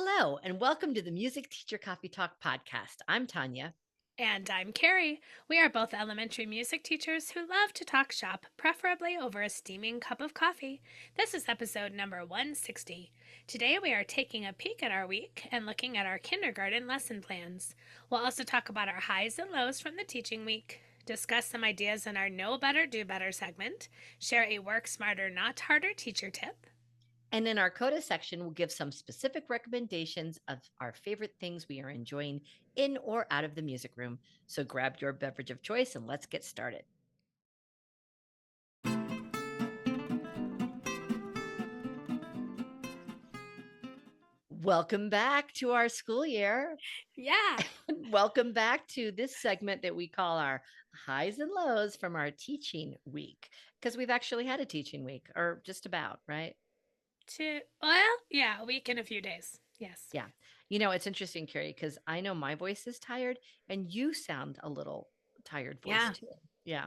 Hello, and welcome to the Music Teacher Coffee Talk podcast. I'm Tanya. And I'm Carrie. We are both elementary music teachers who love to talk shop, preferably over a steaming cup of coffee. This is episode number 160. Today we are taking a peek at our week and looking at our kindergarten lesson plans. We'll also talk about our highs and lows from the teaching week, discuss some ideas in our Know Better, Do Better segment, share a Work Smarter, Not Harder teacher tip, And in our Coda section, we'll give some specific recommendations of our favorite things we are enjoying in or out of the music room. So grab your beverage of choice and let's get started. Welcome back to our school year. yeah, Welcome back to this segment that we call our highs and lows from our teaching week, because we've actually had a teaching week, or just about, right? yeah, a week and a few days. Yes. Yeah. It's interesting, Carrie, because I know my voice is tired and you sound a little tired voice Yeah. too. Yeah.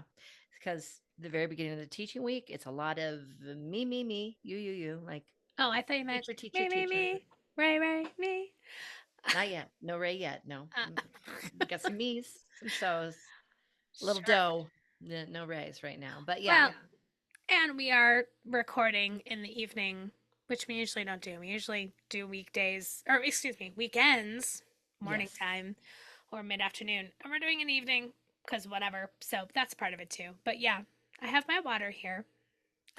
Because the very beginning of the teaching week, it's a lot of me, you, like Oh, I thought you meant teacher, teacher, teacher. me, Ray, me. Not yet. No Ray yet. No. Uh, We got some me's, some so's, a little sure. dough. No Rays right now. But yeah. Well, and we are recording in the evening, which we usually don't do. We usually do weekdays, or excuse me, weekends, morning Yes. time, or mid afternoon. And we're doing an evening because whatever. So that's part of it too. But yeah, I have my water here.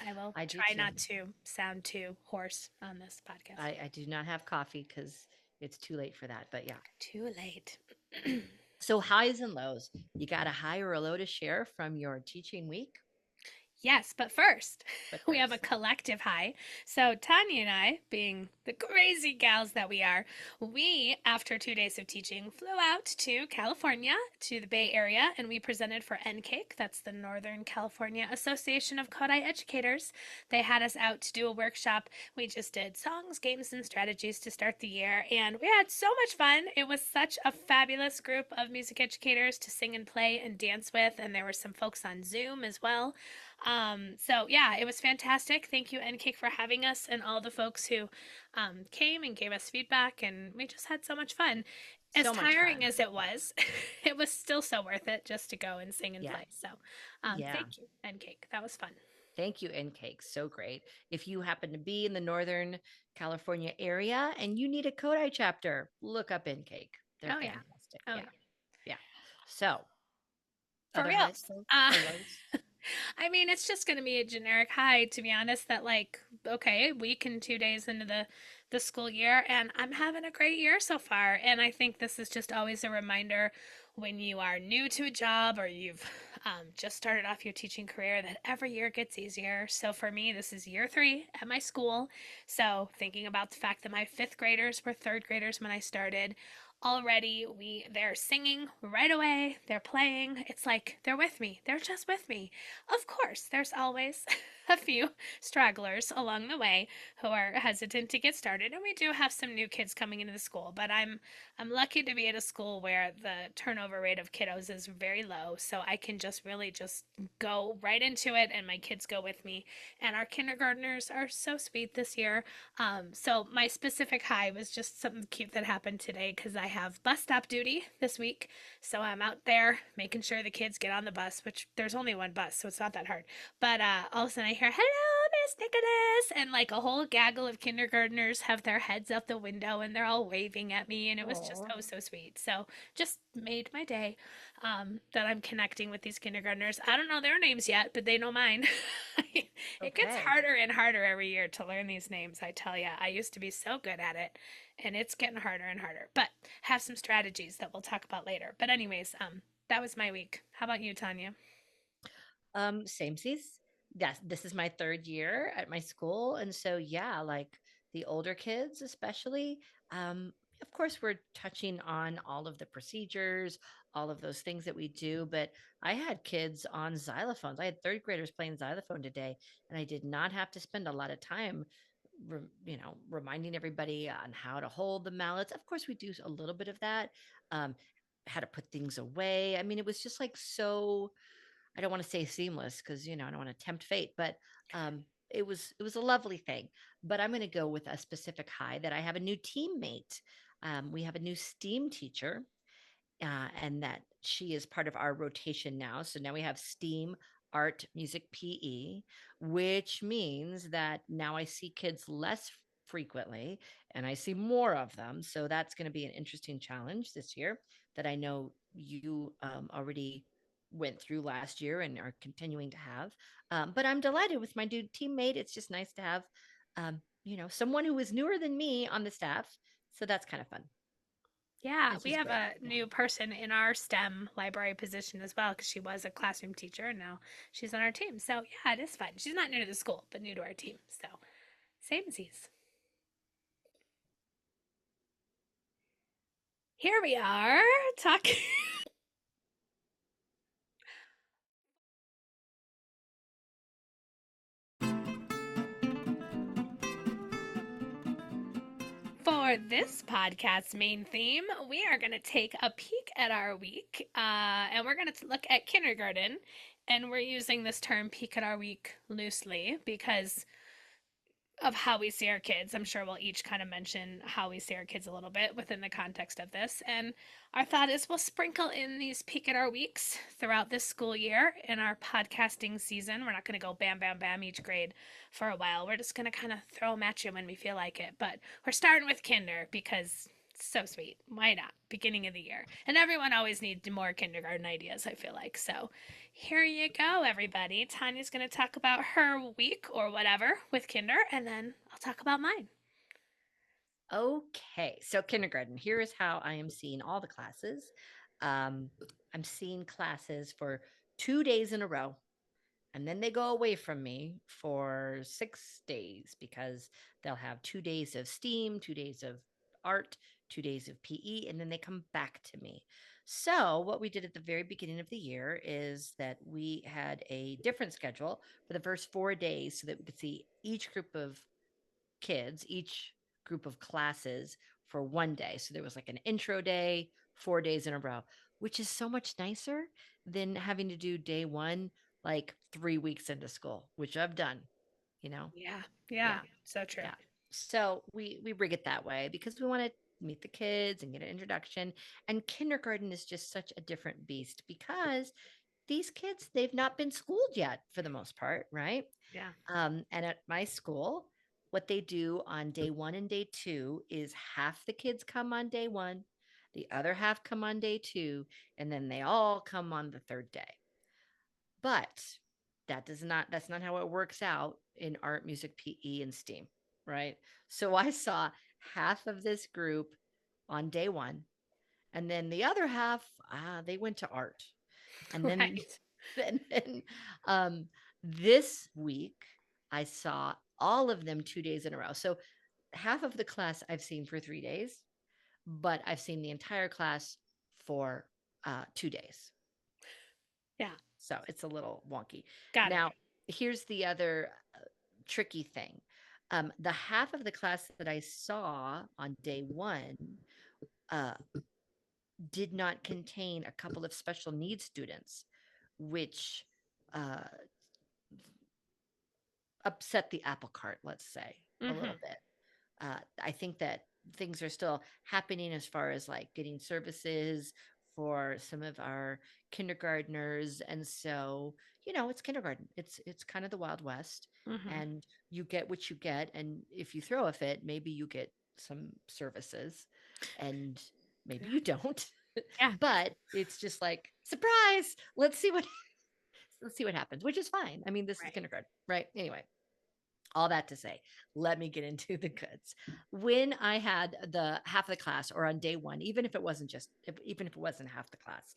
I will I do try too. not to sound too hoarse on this podcast. I do not have coffee because it's too late for that. But yeah. Too late. So highs and lows. You got a high or a low to share from your teaching week? Yes, but first, But we have a first, collective high. So, Tanya and I, being the crazy gals that we are, we, after 2 days of teaching, flew out to California, to the Bay Area, and we presented for NCAKE. That's the Northern California Association of Kodai Educators. They had us out to do a workshop. We just did songs, games, and strategies to start the year, and we had so much fun. It was such a fabulous group of music educators to sing and play and dance with, and there were some folks on Zoom as well. So yeah, it was fantastic. Thank you, NCAKE, for having us and all the folks who came and gave us feedback, and we just had so much fun. As so much tiring fun. as it was, it was still so worth it just to go and sing and Yeah. play. So, Yeah. thank you, NCAKE. That was fun. Thank you, N Cakes. So great. If you happen to be in the Northern California area and you need a Kodai chapter, look up N Cake. They're Oh yeah, fantastic. oh Yeah. yeah, Yeah. So, for other real. highs lows, Uh, or lows? I mean, it's just going to be a generic high, to be honest. That like, okay, a week and 2 days into the school year, and I'm having a great year so far. And I think this is just always a reminder when you are new to a job or you've just started off your teaching career that every year gets easier. So for me, this is year 3 at my school. So thinking about the fact that my fifth graders were third graders when I started, already they're singing right away, they're playing, it's like they're with me, they're just with me. Of course there's always a few stragglers along the way who are hesitant to get started, and we do have some new kids coming into the school, but I'm lucky to be at a school where the turnover rate of kiddos is very low, so I can just really just go right into it and my kids go with me. And our kindergartners are so sweet this year. So my specific high was just something cute that happened today because I have bus stop duty this week. So I'm out there making sure the kids get on the bus, which there's only one bus, so it's not that hard. But all of a sudden I hear, "Hello, Miss Nicholas," and like a whole gaggle of kindergartners have their heads out the window and they're all waving at me, and it was just Oh, oh so sweet. So just made my day that I'm connecting with these kindergartners. I don't know their names yet, but they know mine. It gets okay. harder and harder every year to learn these names, I tell you. I used to be so good at it, and it's getting harder and harder. But have some strategies that we'll talk about later. But anyways, that was my week. How about you, Tanya? Same seas. Yes, this is my third year at my school. And so, yeah, like the older kids, especially, of course, we're touching on all of the procedures, all of those things that we do. But I had kids on xylophones. I had third graders playing xylophone today, and I did not have to spend a lot of time. Reminding everybody on how to hold the mallets. Of course, we do a little bit of that. Um, how to put things away. I mean, it was just like so I don't want to say seamless because I don't want to tempt fate, but it was a lovely thing. But I'm going to go with a specific high that I have a new teammate. We have a new STEAM teacher, and that she is part of our rotation now. So now we have STEAM, art, music, PE, which means that now I see kids less frequently and I see more of them. So that's going to be an interesting challenge this year that I know you already went through last year and are continuing to have. But I'm delighted with my new teammate. It's just nice to have, someone who is newer than me on the staff. So that's kind of fun. Yeah, And we she's have great. a Yeah. new person in our STEM library position as well because she was a classroom teacher and now she's on our team. So yeah, it is fun. She's not new to the school, but new to our team. So same as he's. Here we are talking. For this podcast's main theme, we are going to take a peek at our week and we're going to look at kindergarten. And we're using this term peek at our week loosely because of how we see our kids. I'm sure we'll each kind of mention how we see our kids a little bit within the context of this. And our thought is we'll sprinkle in these peek at our weeks throughout this school year in our podcasting season. We're not going to go bam, bam, bam each grade for a while. We're just going to kind of throw them at you when we feel like it. But we're starting with kinder because it's so sweet. Why not? Beginning of the year. And everyone always needs more kindergarten ideas, I feel like. So here you go, everybody. Tanya's going to talk about her week or whatever with Kinder, and then I'll talk about mine. Okay, so kindergarten. Here is how I am seeing all the classes. Um, I'm seeing classes for 2 days in a row, and then they go away from me for 6 days because they'll have 2 days of STEAM, 2 days of art, 2 days of PE, and then they come back to me. So, what we did at the very beginning of the year is that we had a different schedule for the first 4 days so that we could see each group of kids, each group of classes for one day. So there was like an intro day, 4 days in a row, which is so much nicer than having to do day one like 3 weeks into school, which I've done, you know? Yeah, yeah, Yeah. so true. Yeah. So we rig it that way because we want to meet the kids and get an introduction. And kindergarten is just such a different beast because these kids, they've not been schooled yet for the most part, right? Yeah. And at my school, what they do on day one and day two is half the kids come on day one, the other half come on day two, and then they all come on the third day. But that's not how it works out in art, music, PE, and STEAM, right? So I saw half of this group on day one, and then the other half, they went to art. And then Right. then this week I saw all of them 2 days in a row. So half of the class I've seen for 3 days, but I've seen the entire class for 2 days. Yeah, So it's a little wonky. got it. Now, here's the other tricky thing. The half of the class that I saw on day one uh, did not contain a couple of special needs students, which uh, upset the apple cart, let's say, a Mm-hmm. little bit. I think that things are still happening as far as like getting services for some of our kindergartners, and so it's kindergarten. It's kind of the Wild West, Mm-hmm. and you get what you get, and if you throw a fit, maybe you get some services, and maybe you don't. Yeah. But it's just like surprise. Let's see what happens, which is fine. I mean, this is Right. kindergarten, right? Anyway, all that to say, let me get into the goods. When I had the half of the class, or on day one, even if it wasn't half the class,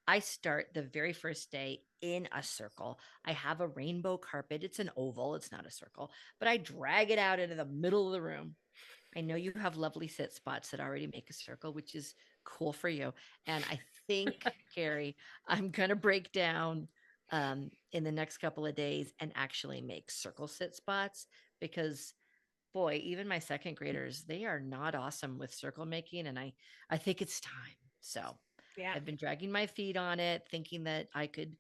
I start the very first day in a circle. I have a rainbow carpet. It's an oval, it's not a circle, but I drag it out into the middle of the room. I know you have lovely sit spots that already make a circle, which is cool for you. And I think, Carrie, I'm going to break down in the next couple of days and actually make circle sit spots because, boy, even my second graders, they are not awesome with circle making. And I think it's time. So Yeah. I've been dragging my feet on it, thinking that I could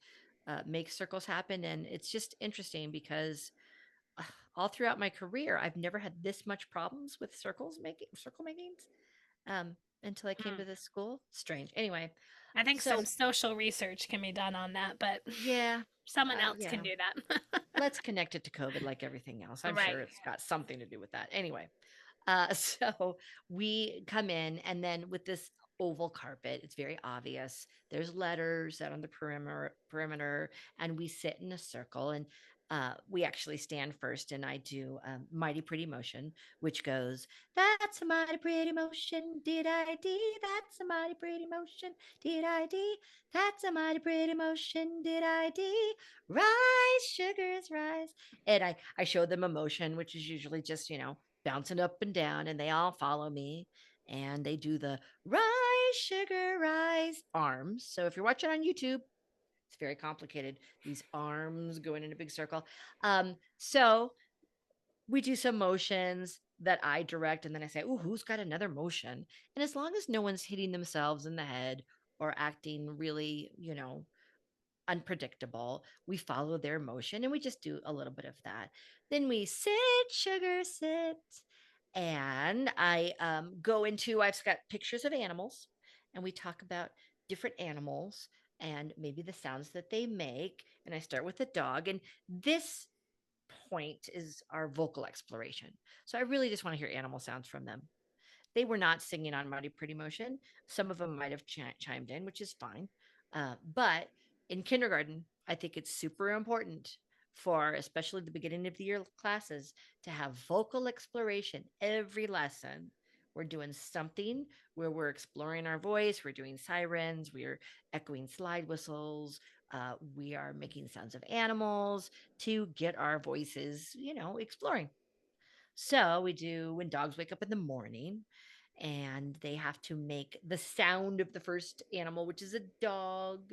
make circles happen. And it's just interesting because all throughout my career, I've never had this much problems with circle makings until I came Hmm. to this school. Strange. Anyway, I think so some social research can be done on that, but yeah, someone else can yeah. do that. Let's connect it to COVID like everything else. I'm sure Right. it's got something to do with that. Anyway, so we come in, and then with this oval carpet, it's very obvious. There's letters out on the perimeter, and we sit in a circle. And we actually stand first, and I do Mighty Pretty Motion, which goes, "That's a mighty pretty motion, did I D? That's a mighty pretty motion, did I D? That's a mighty pretty motion, did I D? Rise, sugars, rise." And I show them emotion, which is usually just, bouncing up and down, and they all follow me. And they do the rise, sugar, rise arms. So if you're watching on YouTube, it's very complicated. These arms going in a big circle. So we do some motions that I direct, and then I say, "Ooh, who's got another motion?" And as long as no one's hitting themselves in the head or acting really, unpredictable. We follow their motion and we just do a little bit of that. Then we sit, sugar, sit. And I go into, I've got pictures of animals, and we talk about different animals and maybe the sounds that they make. And I start with the dog. And this point is our vocal exploration. So I really just want to hear animal sounds from them. They were not singing on Mighty Pretty Motion. Some of them might have chimed in, which is fine. But in kindergarten, I think it's super important for especially the beginning of the year classes to have vocal exploration every lesson. We're doing something where we're exploring our voice. We're doing sirens. We're echoing slide whistles. We are making sounds of animals to get our voices, exploring. So we do when dogs wake up in the morning, and they have to make the sound of the first animal, which is a dog.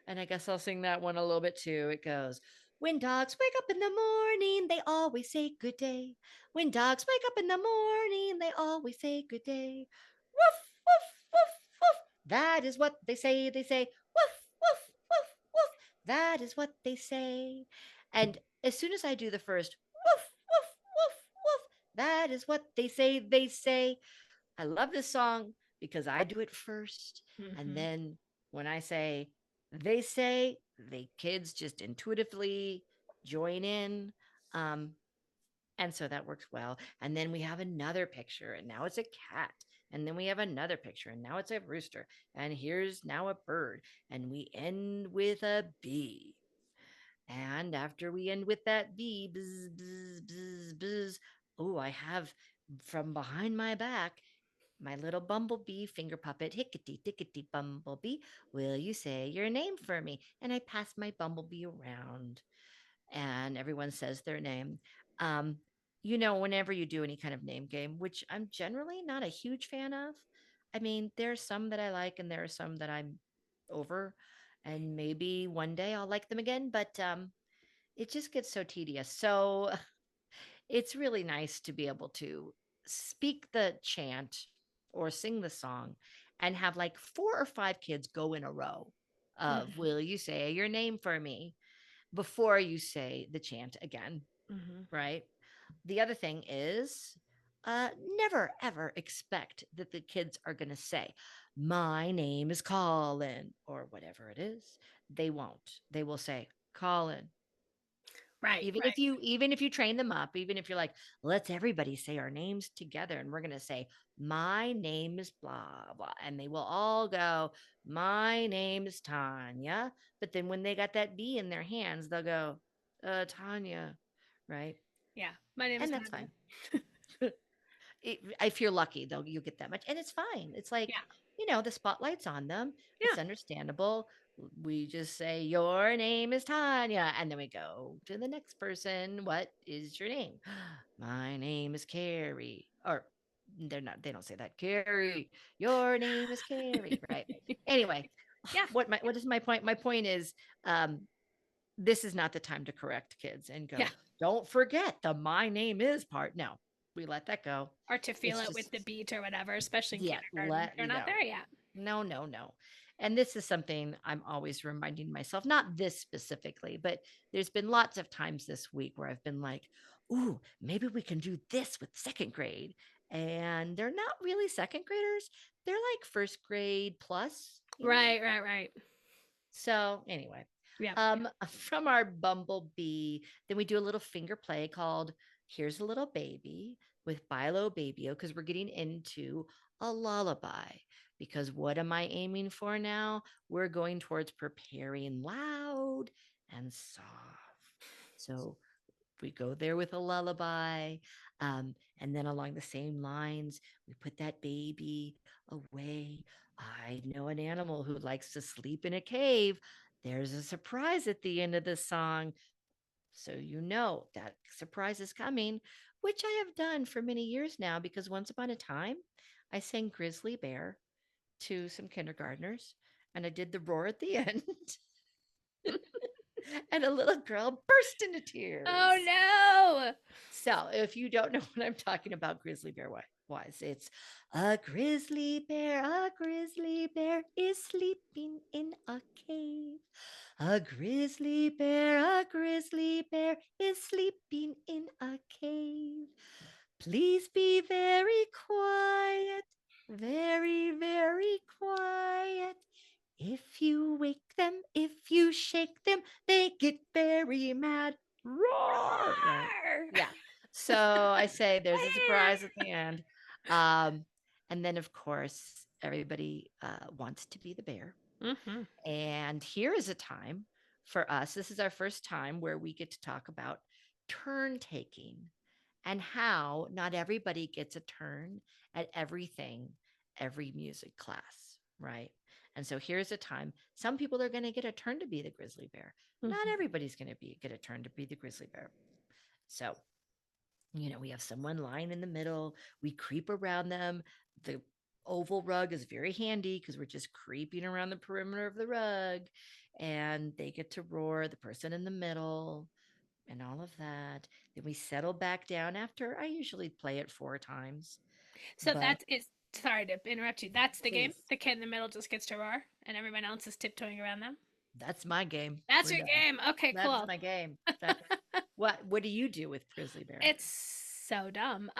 And I guess I'll sing that one a little bit too. It goes, "When dogs wake up in the morning, they always say good day. When dogs wake up in the morning, they always say good day. Woof, woof, woof, woof. That is what they say. They say, woof, woof, woof, woof. That is what they say." And as soon as I do the first woof, woof, woof, woof, that is what they say. They say, I love this song because I do it first. And Hmm. then when I say, they say, the kids just intuitively join in. Um, and so that works well. And then we have another picture, and now it's a cat. And then we have another picture, and now it's a rooster. And here's now a bird. And we end with a bee. And after we end with that bee, bzz, bzz, bzz, bzz, oh, I have from behind my back my little bumblebee finger puppet, hickety tickety bumblebee, will you say your name for me? And I pass my bumblebee around, and everyone says their name. Um, whenever you do any kind of name game, which I'm generally not a huge fan of, I mean, there's some that I like and there are some that I'm over, and maybe one day I'll like them again, but it just gets so tedious. So it's really nice to be able to speak the chant or sing the song and have like 4 or 5 kids go in a row of, Hmm. "Will you say your name for me?" before you say the chant again, Hmm. right? The other thing is, never ever expect that the kids are going to say, "My name is Colin," or whatever it is. They won't. They will say, "Colin." Right, Even if you train them up, even if you're like, "Let's everybody say our names together, and we're going to say, 'My name is blah blah,' and they will all go, 'My name is Tanya.'" But then when they got that B in their hands, they'll go, Tanya," right? yeah. My name is And that's Tanya. fine. If you're lucky, though, you'll get that much, and it's fine. It's like, Yeah, the spotlight's on them. yeah. It's understandable. We just say, "Your name is Tanya," and then we go to the next person. "What is your name?" "My name is Carrie." Or they don't say that. "Carrie, your name is Carrie," right? Anyway, Yeah, what is my point? My point is, um, this is not the time to correct kids and yeah. go, "Don't forget the my name is part." No, we let that go. Or to feel It's it with the just, beat or whatever, especially in yeah, kindergarten. They're not there yet. no, no, no. And this is something I'm always reminding myself, not this specifically, but there's been lots of times this week where I've been like, ooh, maybe we can do this with second grade. And they're not really second graders. They're like first grade plus, you know? Right, right, right. So anyway, Yep. from our bumblebee, then we do a little finger play called "Here's a Little Baby" with Bilo Babyo because we're getting into a lullaby. Because what am I aiming for now? We're going towards preparing loud and soft. So we go there with a lullaby. And then along the same lines, we put that baby away. I know an animal who likes to sleep in a cave. There's a surprise at the end of the song. So you know that surprise is coming, which I have done for many years now because once upon a time, I sang Grizzly Bear to some kindergartners and I did the roar at the end. And a little girl burst into Oh tears. no! So, if you don't know what I'm talking about, grizzly bear wise, it's a grizzly bear is sleeping in a cave. A grizzly bear is sleeping in a cave. Please be very quiet, very, very quiet. If you wake them, if you shake them, they get very mad. Roar! Right. Roar! Yeah. So I say there's a surprise at the end. Um, and then, of course, everybody wants to be the bear. Mm-hmm. And here is a time for us. This is our first time where we get to talk about turn taking and how not everybody gets a turn at everything, every music class, right? And so here's a time some people are going to get a turn to be the grizzly bear. Not Mm-hmm. everybody's going to be get a turn to be the grizzly bear. So, we have someone lying in the middle. We creep around them. The oval rug is very handy because we're just creeping around the perimeter of the rug and they get to roar, the person in the middle and all of that. Then we settle back down after I usually play it 4 times, So but that is, sorry to interrupt you. That's the game. please, The kid in the middle just gets to roar, and everyone else is tiptoeing around them. that's my game. That's We're your done. game. Okay, That's cool. my game. That's what do you do with grizzly bear? It's so dumb.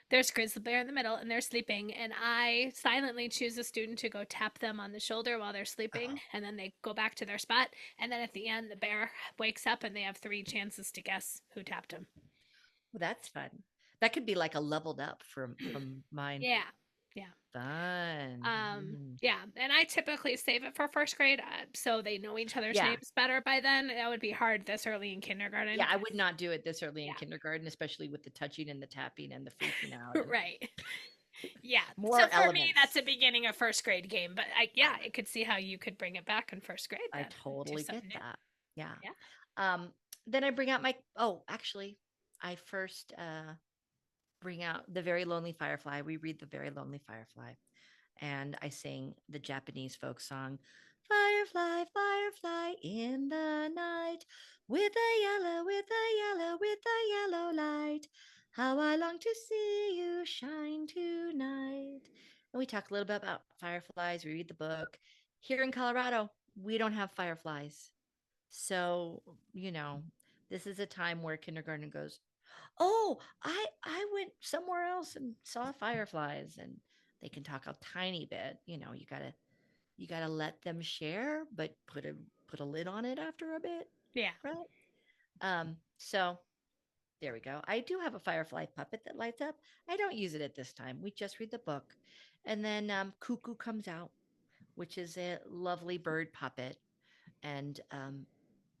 There's grizzly bear in the middle, and they're sleeping, and I silently choose a student to go tap them on the shoulder while they're sleeping, Oh, and then they go back to their spot, and then at the end, the bear wakes up, and they have 3 chances to guess who tapped him. well, that's fun. That could be like a leveled up from mine. Yeah, yeah. Fun. Mm. Yeah, and I typically save it for first grade, so they know each other's Yeah. names better by then. That would be hard this early in kindergarten. Yeah, I would not do it this early in Yeah, kindergarten, especially with the touching and the tapping and the freaking out and right. Yeah, so more for me, that's elements. a beginning of first grade game. But yeah, I could see how you could bring it back in first grade I then to totally get something new. that. Yeah. Yeah. Um, then I bring out my actually, I first bring out the Very Lonely Firefly. We read the Very Lonely Firefly. And I sing the Japanese folk song, Firefly, Firefly in the night, with a yellow, with a yellow light. How I long to see you shine tonight. And we talk a little bit about fireflies. We read the book. Here in Colorado, we don't have fireflies. So, you know, this is a time where kindergarten goes, "Oh, I went somewhere else and saw fireflies," and they can talk a tiny bit. You gotta let them share, but put a lid on it after a bit, Yeah. right? So there we go. I do have a firefly puppet that lights up. I don't use it at this time. We just read the book, and then Cuckoo comes out, which is a lovely bird puppet, and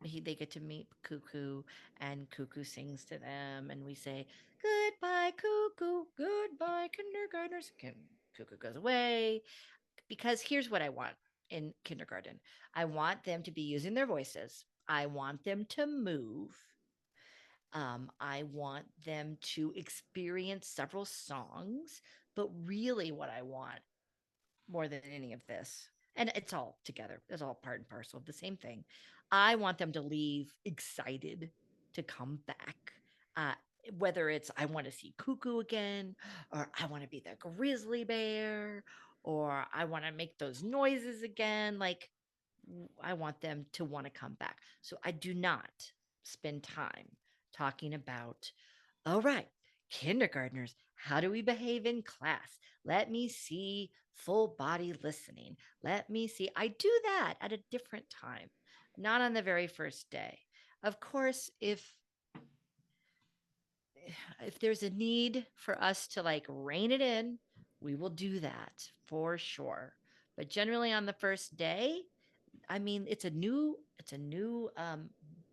they get to meet Cuckoo, and Cuckoo sings to them, and we say goodbye, Cuckoo, goodbye, kindergartners. Cuckoo goes away because here's what I want in kindergarten. I want them to be using their voices. I want them to move. I want them to experience several songs, but really, what I want more than any of this. And it's all together. It's all part and parcel of the same thing. I want them to leave excited to come back. Uh, whether it's I want to see Cuckoo again, or I want to be the grizzly bear, or I want to make those noises again. Like, I want them to want to come back. So I do not spend time talking about, all right, kindergartners, how do we behave in class? Let me see full body listening. Let me see. I do that at a different time, not on the very first day. Of course, if there's a need for us to like rein it in, we will do that for sure. But generally on the first day, I mean, it's a new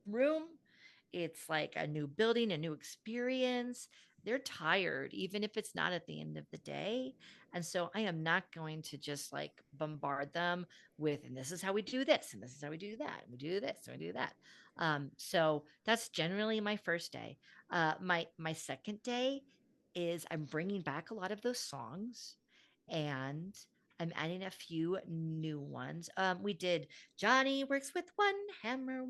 room. It's like a new building, a new experience. They're tired, even if it's not at the end of the day. And so I am not going to just like bombard them with, and this is how we do this, and this is how we do that, and we do this, and we do that. So that's generally my first day. My second day is I'm bringing back a lot of those songs, and I'm adding a few new ones. We did Johnny works with one hammer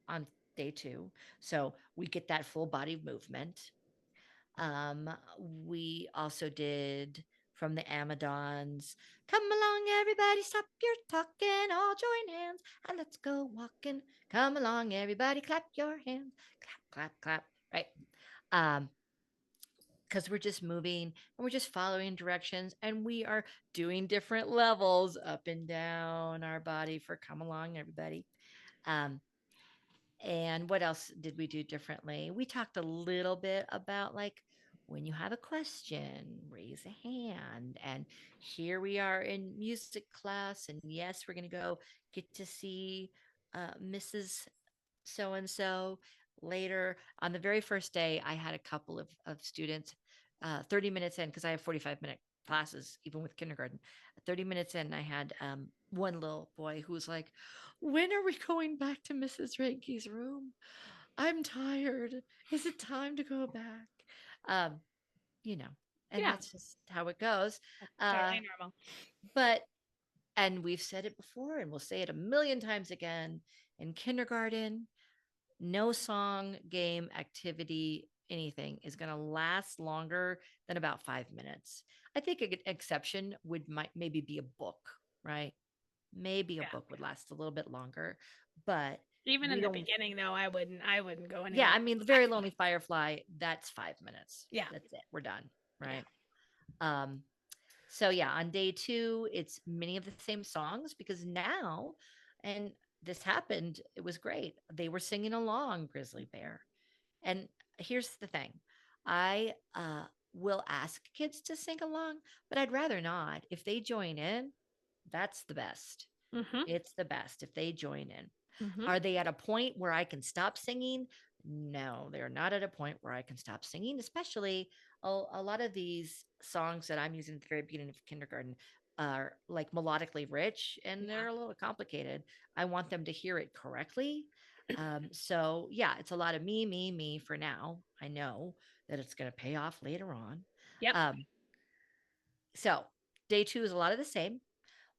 on day two. So we get that full body movement. Um, we also did from the Amadons, come along, everybody, stop your talking, all join hands, and let's go walking. Come along, everybody, clap your hands, clap, clap, clap. Right. Um, because we're just moving and we're just following directions and we are doing different levels up and down our body for come along everybody. um, and what else did we do differently? We talked a little bit about like when you have a question, raise a hand. And here we are in music class. And yes, we're going to go get to see Mrs. So and so later. On the very first day, I had a couple of students 30 minutes in, because I have 45-minute classes, even with kindergarten. 30 minutes in, I had one little boy who was like, when are we going back to Mrs. Ranke's room? I'm tired. Is it time to go back? Um, you know, and Yeah, that's just how it goes. that's Uh, totally normal. but, and we've said it before, and we'll say it a million times again in kindergarten, no song, game, activity, anything is going to last longer than about 5 minutes. I think an exception would might maybe be a book, right? Maybe a Yeah. book would last a little bit longer, but Even we in the don't. beginning, though, I wouldn't go any Yeah, longer I mean, than the five very lonely minutes. firefly. That's 5 minutes. Yeah, That's it. We're done, yeah. right? Um, so yeah, on day two, it's many of the same songs because now, and this happened, it was great. They were singing along, Grizzly Bear. And here's the thing, I will ask kids to sing along, but I'd rather not. If they join in, that's the best. Mhm. It's the best if they join in. Mhm. Are they at a point where I can stop singing? No, they're not at a point where I can stop singing, especially a lot of these songs that I'm using at the very beginning of kindergarten are like melodically rich and Yeah. they're a little complicated. I want them to hear it correctly. So, yeah, it's a lot of me for now. I know that it's going to pay off later on. Yep. Um, so, day two is a lot of the same.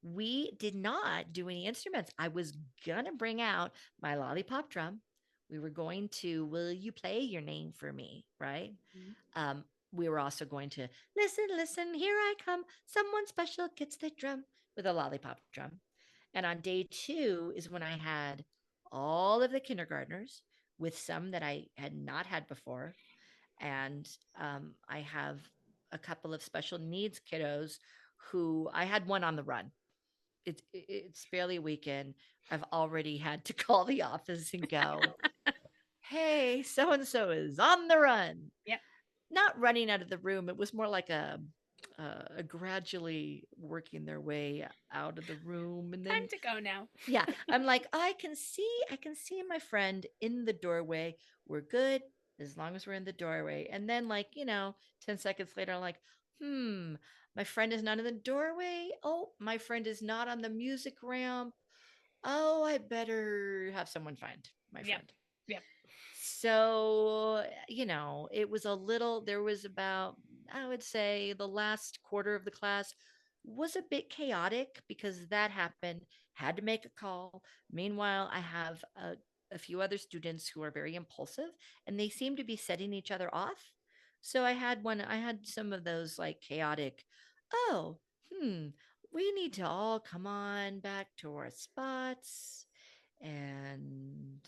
We did not do any instruments. I was gonna bring out my lollipop drum. We were going to, will you play your name for me? Right. Mhm. Um, we were also going to listen, listen, here I come. Someone special gets the drum with a lollipop drum. And on day two is when I had all of the kindergartners with some that I had not had before. And I have a couple of special needs kiddos who I had one on the run. It's barely a weekend. I've already had to call the office and go, "Hey, so and so is on the run." Yep. Not running out of the room. It was more like a gradually working their way out of the room, and Time then to go now. yeah, I'm like, I can see my friend in the doorway. We're good as long as we're in the doorway. And then, like, 10 seconds later, I'm like, my friend is not in the doorway. Oh, my friend is not on the music ramp. Oh, I better have someone find my Yep. friend. Yep. So, it was a little, there was about, I would say the last quarter of the class was a bit chaotic because that happened, had to make a call. Meanwhile, I have a few other students who are very impulsive and they seem to be setting each other off. So I had some of those like chaotic, oh, hmm, we need to all come on back to our spots and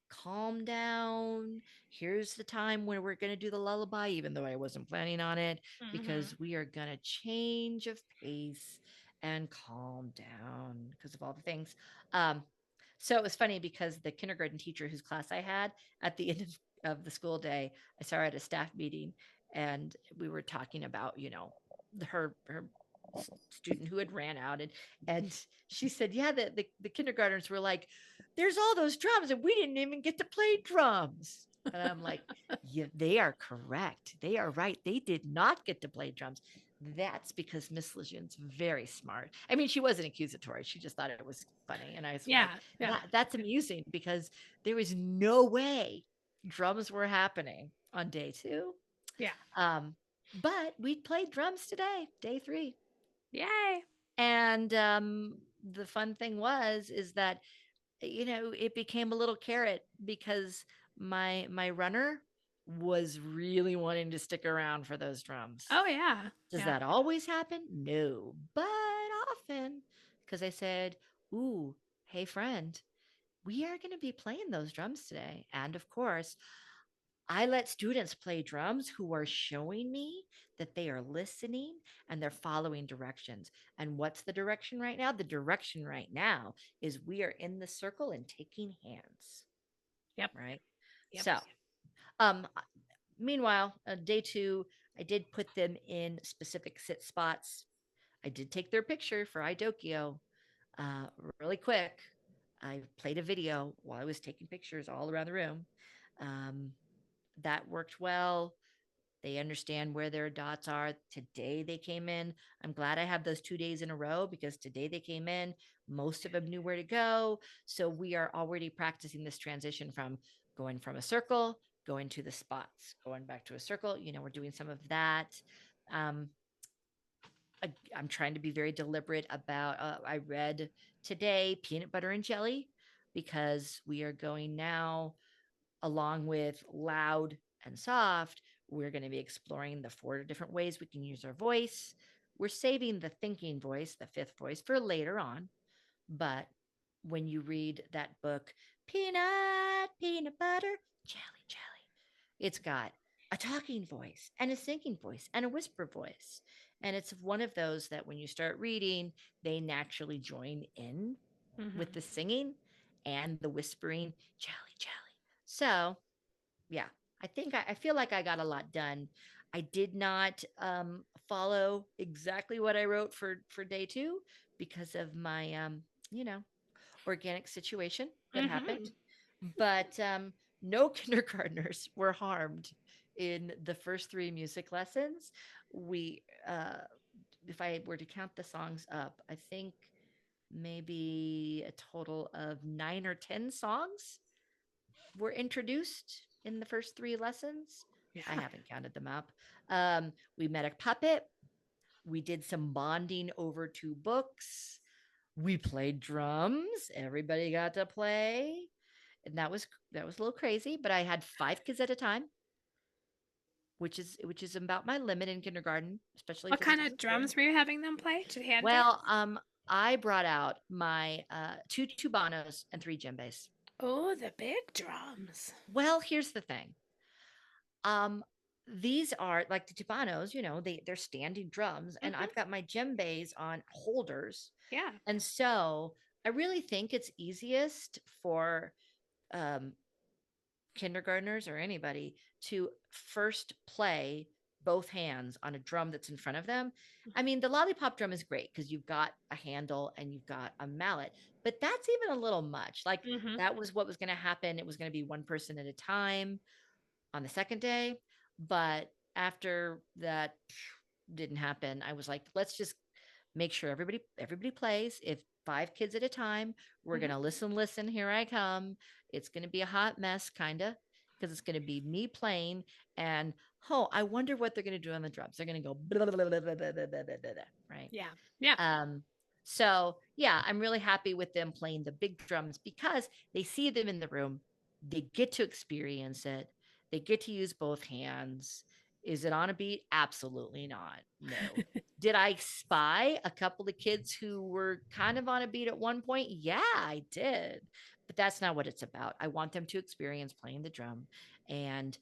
calm down. Here's the time when we're going to do the lullaby, even though I wasn't planning on it, Mm-hmm. because we are going to change of pace and calm down because of all the things. Um, so it was funny because the kindergarten teacher whose class I had at the end of the school day, I saw her at a staff meeting and we were talking about, her student who had ran out and she said, yeah, the kindergartners were like, there's all those drums and we didn't even get to play drums. And I'm like, yeah, they are correct. They are right. They did not get to play drums. That's because Miss Legion's very smart. I mean, she wasn't accusatory. She just thought it was funny. And I was like, Yeah, yeah, that's amusing because there was no way drums were happening on day two. yeah. Um, but we played drums today, day three. Yay. And the fun thing is that it became a little carrot because my runner was really wanting to stick around for those drums. Oh yeah, Does yeah. that always happen? No, but often because I said, "Ooh, hey friend, we are going to be playing those drums today." And of course, I let students play drums who are showing me that they are listening and they're following directions. And what's the direction right now? The direction right now is we are in the circle and taking hands, Yep, right? yep. So, um, meanwhile, day two, I did put them in specific sit spots. I did take their picture for iDokio uh, really quick. I played a video while I was taking pictures all around the room. Um, that worked well. They understand where their dots are. Today they came in. I'm glad I have those 2 days in a row because today they came in. Most of them knew where to go. So we are already practicing this transition from going from a circle, going to the spots, going back to a circle. We're doing some of that. Um, I'm trying to be very deliberate about, I read today peanut butter and jelly because we are going now along with loud and soft, we're going to be exploring the 4 different ways we can use our voice. We're saving the thinking voice, the fifth voice, for later on. But when you read that book, Peanut Butter, Jelly, Jelly, it's got a talking voice and a singing voice and a whisper voice. And it's one of those that when you start reading, they naturally join in with Mm-hmm. the singing and the whispering, Jelly, Jelly. So yeah, I feel like I got a lot done. I did not follow exactly what I wrote for day two because of my you know organic situation that Mm-hmm. happened, but no kindergartners were harmed in the first three music lessons. We, if I were to count the songs up, I think maybe a total of 9 or 10 songs were introduced in the first three lessons. I Yeah. haven't counted them up. We met a puppet. We did some bonding over 2 books. We played drums. Everybody got to play, and that was a little crazy. But I had 5 kids at a time, which is about my limit in kindergarten, especially What if it's kind a of sister. drums were you having them play? Just hand drums? Well, I brought out my 2 tubanos and 3 djembes. Oh, the big drums. Well, here's the thing. Um, these are like the tubanos, they're standing drums, and Mm-hmm. I've got my djembes on holders. Yeah. And so I really think it's easiest for um, kindergartners or anybody to first play both hands on a drum that's in front of them. I mean, the lollipop drum is great because you've got a handle and you've got a mallet, but that's even a little much. Like, Mm-hmm. that was what was going to happen. It was going to be one person at a time on the second day. But after that didn't happen, I was like, let's just make sure everybody plays. If 5 kids at a time, we're Mm-hmm. gonna listen. Here I come. It's gonna be a hot mess, kinda, because it's gonna be me playing. And I wonder what they're gonna do on the drums. They're gonna go blah, blah, blah, blah, blah, blah, blah, blah, blah, blah, right. Yeah. Yeah. Um, so yeah, I'm really happy with them playing the big drums because they see them in the room. They get to experience it. They get to use both hands. Is it on a beat? Absolutely not. No. Did I spy a couple of kids who were kind of on a beat at one point? Yeah, I did. But that's not what it's about. I want them to experience playing the drum. And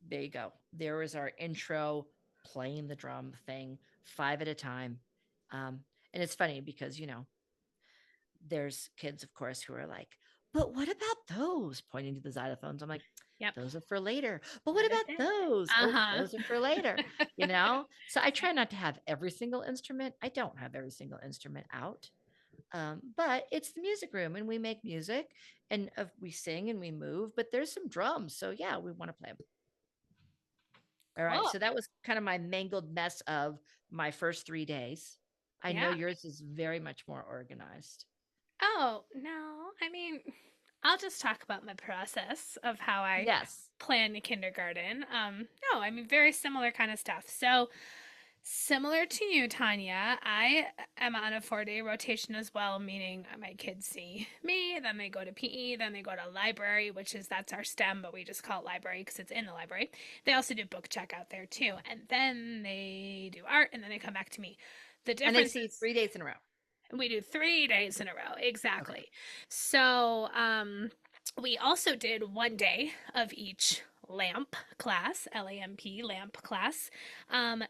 there you go. There is our intro playing the drum thing, five at a time. Um, and it's funny because, there's kids, of course, who are like, but what about those? Pointing to the xylophones. I'm like, Yep. those are for later. But what Not a about day. those? Oh, Uh-huh. those are for later, you know? So I try not to have every single instrument. I don't have every single instrument out. But it's the music room and we make music and we sing and we move, but there's some drums. So yeah, we want to play them. All right. Cool. So that was kind of my mangled mess of my first 3 days. I know Yeah. yours is very much more organized. Oh, no. I mean, I'll just talk about my process of how I Yes. plan the kindergarten. No, I mean, very similar kind of stuff. So, similar to you, Tanya, I am on a 4 day rotation as well, meaning my kids see me, then they go to PE, then they go to library, that's our STEM, but we just call it library because it's in the library. They also do book check out there too, and then they do art, and then they come back to me. The And they difference see is 3 days in a row. we do 3 days in a row. Okay. Exactly. So, we also did 1 day of each lamp class, LAMP lamp class.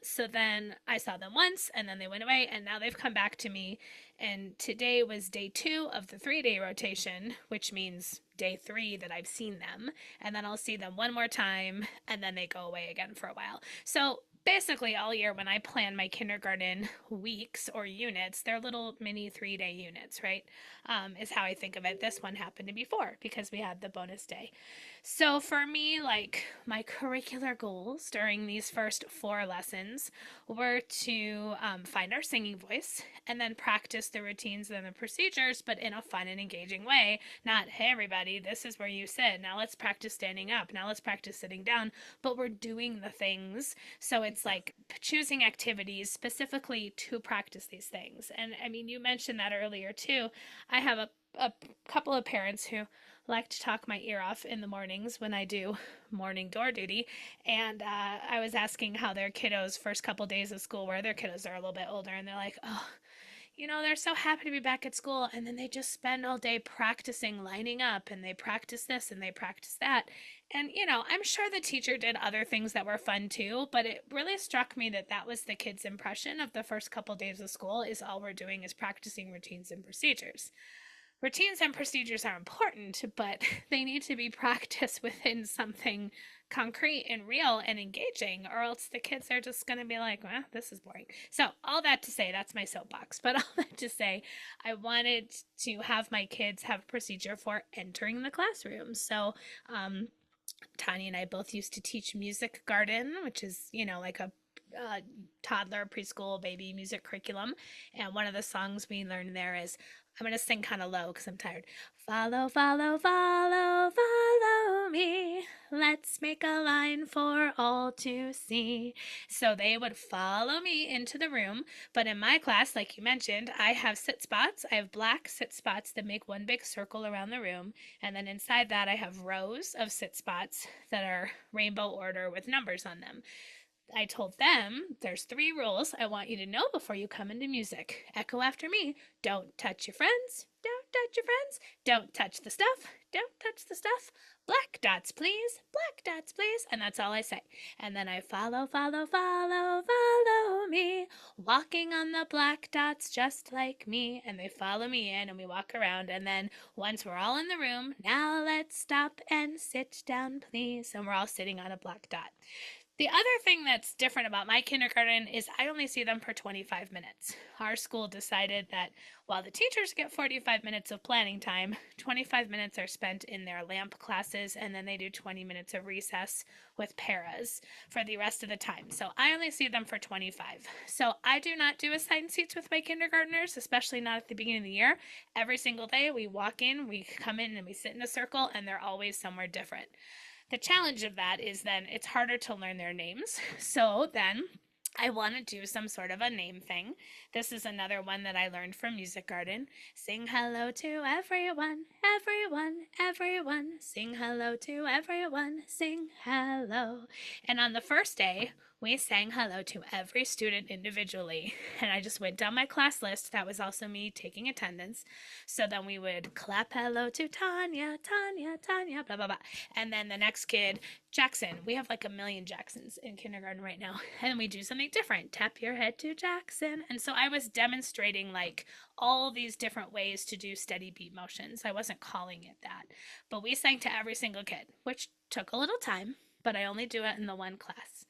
So then I saw them once and then they went away and now they've come back to me. And today was day 2 of the 3 day rotation, which means day 3 that I've seen them. And then I'll see them one more time and then they go away again for a while. So basically all year when I plan my kindergarten weeks or units, they're little mini 3 day units, right? Is how I think of it. This one happened to be 4 because we had the bonus day. So for me, like my curricular goals during these first 4 lessons were to find our singing voice and then practice the routines and the procedures, but in a fun and engaging way. Not, hey, everybody, this is where you sit. Now let's practice standing up. Now let's practice sitting down. But we're doing the things. So it's Yeah. like choosing activities specifically to practice these things. And I mean, you mentioned that earlier too. I have a couple of parents who like to talk my ear off in the mornings when I do morning door duty. And I was asking how their kiddos' first couple days of school were. Their kiddos are a little bit older, and they're like, oh, they're so happy to be back at school. And then they just spend all day practicing lining up and they practice this and they practice that. And, I'm sure the teacher did other things that were fun too, but it really struck me that that was the kids' impression of the first couple days of school is all we're doing is practicing routines and procedures. Routines and procedures are important, but they need to be practiced within something concrete and real and engaging, or else the kids are just going to be like, well, this is boring. So, all that to say, that's my soapbox, but all that to say, I wanted to have my kids have a procedure for entering the classroom. So, Tanya and I both used to teach music garden, which is, like a toddler, preschool, baby music curriculum. And one of the songs we learned there is I'm going to sing kind of low because I'm tired. Follow, follow, follow, follow me. Let's make a line for all to see. So they would follow me into the room. But in my class, like you mentioned, I have sit spots. I have black sit spots that make one big circle around the room. And then inside that, I have rows of sit spots that are rainbow order with numbers on them. I told them there's 3 rules I want you to know before you come into music. Echo after me. Don't touch your friends. Don't touch your friends. Don't touch the stuff. Don't touch the stuff. Black dots, please. Black dots, please. And that's all I say. And then I follow, follow, follow, follow me. Walking on the black dots just like me. And they follow me in and we walk around. And then once we're all in the room, now let's stop and sit down, please. And we're all sitting on a black dot. The other thing that's different about my kindergarten is I only see them for 25 minutes. Our school decided that while the teachers get 45 minutes of planning time, 25 minutes are spent in their lamp classes, and then they do 20 minutes of recess with paras for the rest of the time. So I only see them for 25. So I do not do assigned seats with my kindergartners, especially not at the beginning of the year. Every single day we walk in, we come in, and we sit in a circle, and they're always somewhere different. The challenge of that is then it's harder to learn their names. So then I want to do some sort of a name thing. This is another one that I learned from Music Garden. Sing hello to everyone, everyone, everyone. Sing hello to everyone, sing hello. And on the first day, we sang hello to every student individually. And I just went down my class list. That was also me taking attendance. So then we would clap hello to Tanya, Tanya, Tanya, blah, blah, blah. And then the next kid, Jackson. We have like a million Jacksons in kindergarten right now. And we do something different. Tap your head to Jackson. And so I was demonstrating like all these different ways to do steady beat motions. I wasn't calling it that. But we sang to every single kid, which took a little time, but I only do it in the one class.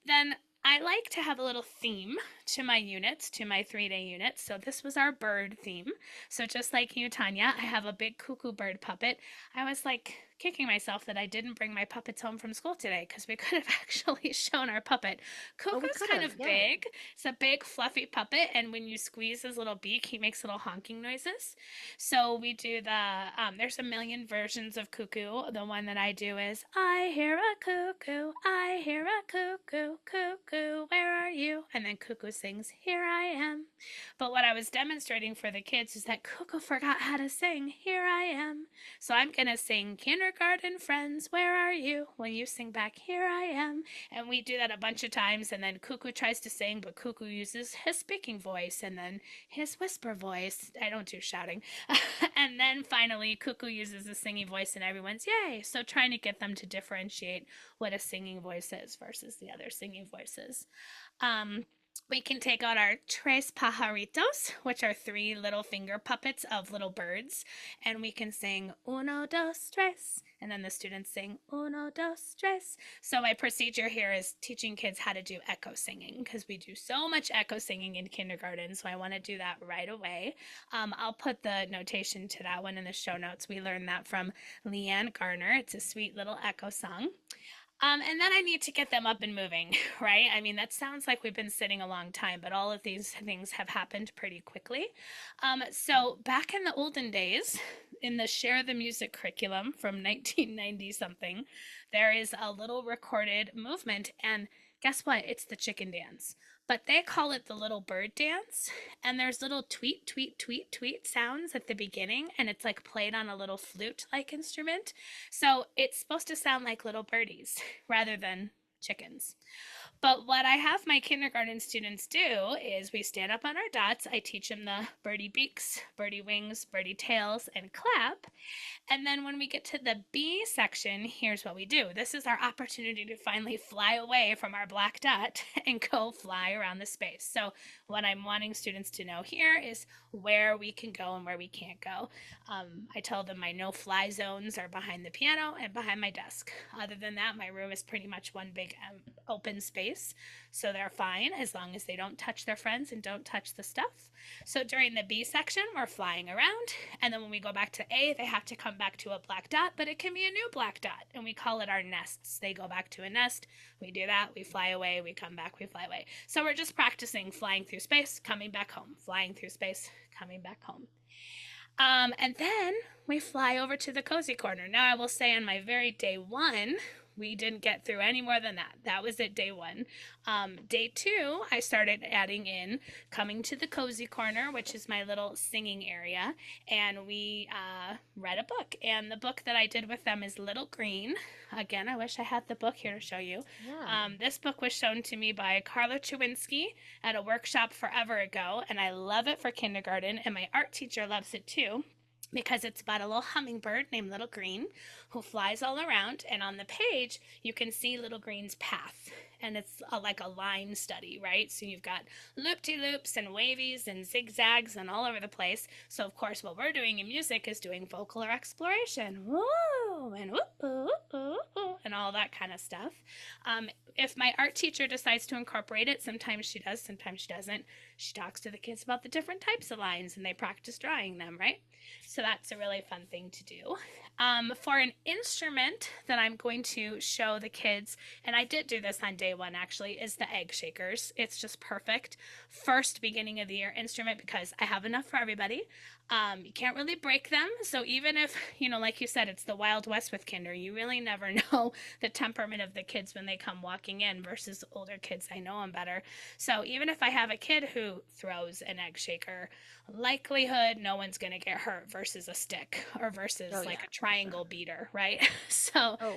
Then I like to have a little theme to my units, to my 3-day units. So this was our bird theme. So just like you, Tanya, I have a big cuckoo bird puppet. I was like kicking myself that I didn't bring my puppets home from school today because we could have actually shown our puppet. Oh, we Cuckoo's could kind have. of Yeah. big. It's a big fluffy puppet, and when you squeeze his little beak, he makes little honking noises. So we do there's a million versions of cuckoo. The one that I do is, I hear a cuckoo, I hear a cuckoo, cuckoo, where are you? And then cuckoo sings, here I am. But what I was demonstrating for the kids is that cuckoo forgot how to sing, here I am. So I'm going to sing, kindergarten friends, where are you? When you sing back, here I am. And we do that a bunch of times. And then cuckoo tries to sing, but cuckoo uses his speaking voice and then his whisper voice. I don't do shouting. And then finally, cuckoo uses a singing voice, and everyone's yay. So trying to get them to differentiate what a singing voice is versus the other singing voices. Um, we can take out our tres pajaritos, which are 3 little finger puppets of little birds, and we can sing uno, dos, tres, and then the students sing uno, dos, tres. So my procedure here is teaching kids how to do echo singing because we do so much echo singing in kindergarten, so I want to do that right away. I'll put the notation to that one in the show notes. We learned that from Leanne Garner. It's a sweet little echo song. And then I need to get them up and moving, right? I mean, that sounds like we've been sitting a long time, but all of these things have happened pretty quickly. So back in the olden days, in the Share the Music curriculum from 1990 something, there is a little recorded movement, and guess what? It's the chicken dance. But they call it the little bird dance, and there's little tweet, tweet, tweet, tweet sounds at the beginning, and it's like played on a little flute like instrument. So it's supposed to sound like little birdies rather than chickens. But what I have my kindergarten students do is we stand up on our dots. I teach them the birdie beaks, birdie wings, birdie tails, and clap. And then when we get to the B section, here's what we do. This is our opportunity to finally fly away from our black dot and go fly around the space. So what I'm wanting students to know here is where we can go and where we can't go. I tell them my no-fly zones are behind the piano and behind my desk. Other than that, my room is pretty much one big open space. So they're fine as long as they don't touch their friends and don't touch the stuff. So during the B section, we're flying around. And then when we go back to A, they have to come back to a black dot, but it can be a new black dot. And we call it our nests. They go back to a nest. We do that. We fly away. We come back. We fly away. So we're just practicing flying through space, coming back home, flying through space, coming back home. And then we fly over to the cozy corner. Now, I will say on my very day one, we didn't get through any more than that. That was it, day one. Day two, I started adding in coming to the cozy corner, which is my little singing area, and we read a book. And the book that I did with them is Little Green. Again, I wish I had the book here to show you. Yeah. This book was shown to me by Carla Chewinski at a workshop forever ago, and I love it for kindergarten, and my art teacher loves it too because it's about a little hummingbird named Little Green who flies all around, and on the page you can see Little Green's path, and it's like a line study, right? So you've got loop-de-loops and wavies and zigzags and all over the place. So of course what we're doing in music is doing vocal exploration, woo and woo, and all that kind of stuff. If my art teacher decides to incorporate it, sometimes she does, sometimes she doesn't. She talks to the kids about the different types of lines and they practice drawing them, right? So that's a really fun thing to do. For an instrument that I'm going to show the kids, and I did do this on day one actually, is the egg shakers. It's just perfect. First beginning of the year instrument because I have enough for everybody. You can't really break them. So even if, like you said, it's the Wild West with kinder, you really never know the temperament of the kids when they come walking in versus older kids. I know them better. So even if I have a kid who throws an egg shaker, likelihood no one's going to get hurt versus a stick or versus Oh like yeah, a for sure. triangle beater, right? So Oh.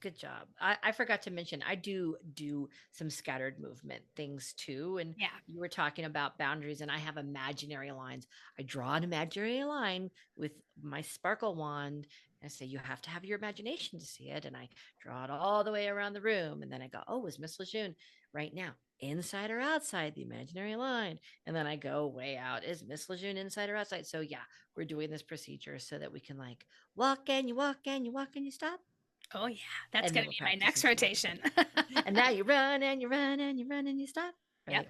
Good job. I forgot to mention I do some scattered movement things too. And Yeah. you were talking about boundaries, and I have imaginary lines. I draw an imaginary line with my sparkle wand. And I say, you have to have your imagination to see it. And I draw it all the way around the room. And then I go, oh, is Miss Lejeune right now inside or outside the imaginary line? And then I go way out. Is Miss Lejeune inside or outside? So yeah, we're doing this procedure so that we can like walk and you walk and you walk and you stop, Oh yeah, that's and then gonna we're be my next practicing together. rotation. And now you run and you run and you run and you stop, Yep. right?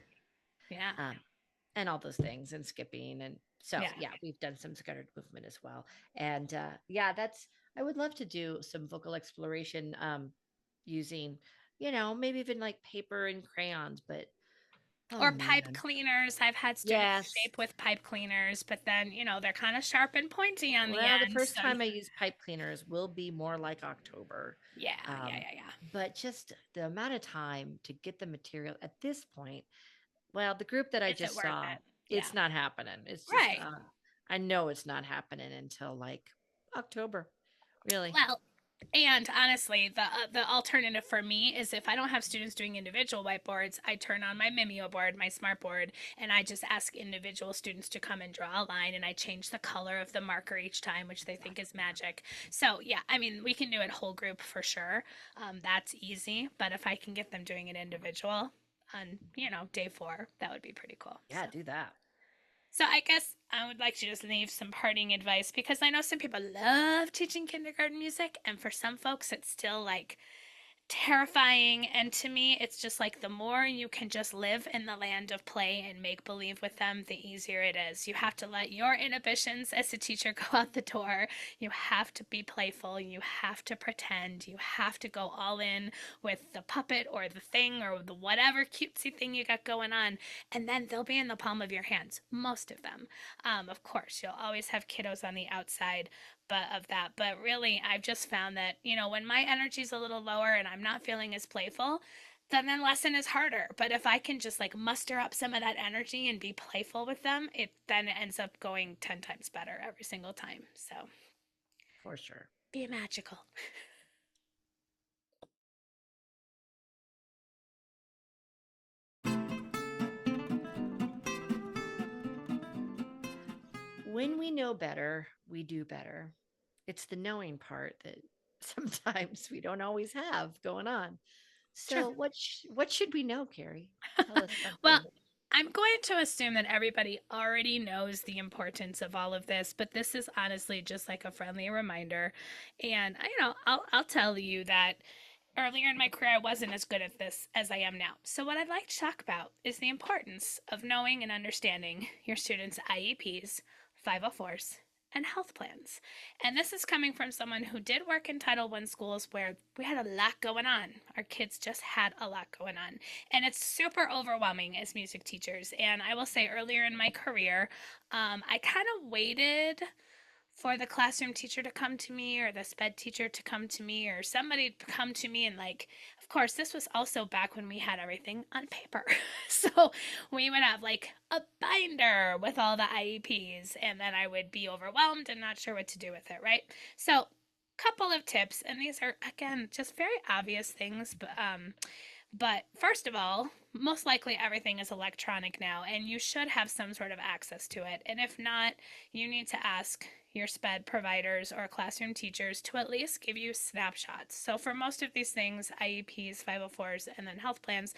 Yeah. Um, and all those things and skipping. And so, Yeah. yeah, we've done some scattered movement as well. And yeah, I would love to do some vocal exploration using, maybe even like paper and crayons. But oh Or pipe man, cleaners. I've had students yes. shape with pipe cleaners, but then, they're kind of sharp and pointy on the Well, the end. first So, time I use pipe cleaners will be more like October. yeah, yeah, Um, yeah, yeah. but just the amount of time to get the material at this point. Well, the group that I Is it just worth saw, it? Yeah. it's not happening. It's just, Right. I know it's not happening until like October, really. Well, and honestly, the alternative for me is if I don't have students doing individual whiteboards, I turn on my Mimeo board, my smart board, and I just ask individual students to come and draw a line, and I change the color of the marker each time, which they think is magic. So yeah, I mean, we can do it whole group for sure. That's easy, but if I can get them doing it individual on day 4, that would be pretty cool. Yeah, So. do that. So I guess I would like to just leave some parting advice because I know some people love teaching kindergarten music, and for some folks, it's still like terrifying. And to me, it's just like the more you can just live in the land of play and make believe with them, the easier it is. You have to let your inhibitions as a teacher go out the door. You have to be playful. You have to pretend. You have to go all in with the puppet or the thing or the whatever cutesy thing you got going on. And then they'll be in the palm of your hands, most of them. Of course, you'll always have kiddos on the outside, but really I've just found that when my energy's a little lower and I'm not feeling as playful, then the lesson is harder. But if I can just like muster up some of that energy and be playful with them, it then ends up going 10 times better every single time. So For sure. be magical. When we know better, we do better. It's the knowing part that sometimes we don't always have going on. True. So, what should we know, Carrie? Tell us Well, something. I'm going to assume that everybody already knows the importance of all of this, but this is honestly just like a friendly reminder. And I'll tell you that earlier in my career I wasn't as good at this as I am now. So what I'd like to talk about is the importance of knowing and understanding your students' IEPs, 504s, and health plans. And this is coming from someone who did work in Title I schools where we had a lot going on. Our kids just had a lot going on. And it's super overwhelming as music teachers. And I will say earlier in my career, I kind of waited for the classroom teacher to come to me or the sped teacher to come to me or somebody to come to me and like, of course this was also back when we had everything on paper. So we would have like a binder with all the IEPs and then I would be overwhelmed and not sure what to do with it, right? So couple of tips, and these are again just very obvious things, but first of all, most likely everything is electronic now, and you should have some sort of access to it. And if not, you need to ask your SPED providers or classroom teachers to at least give you snapshots. So for most of these things, IEPs, 504s, and then health plans,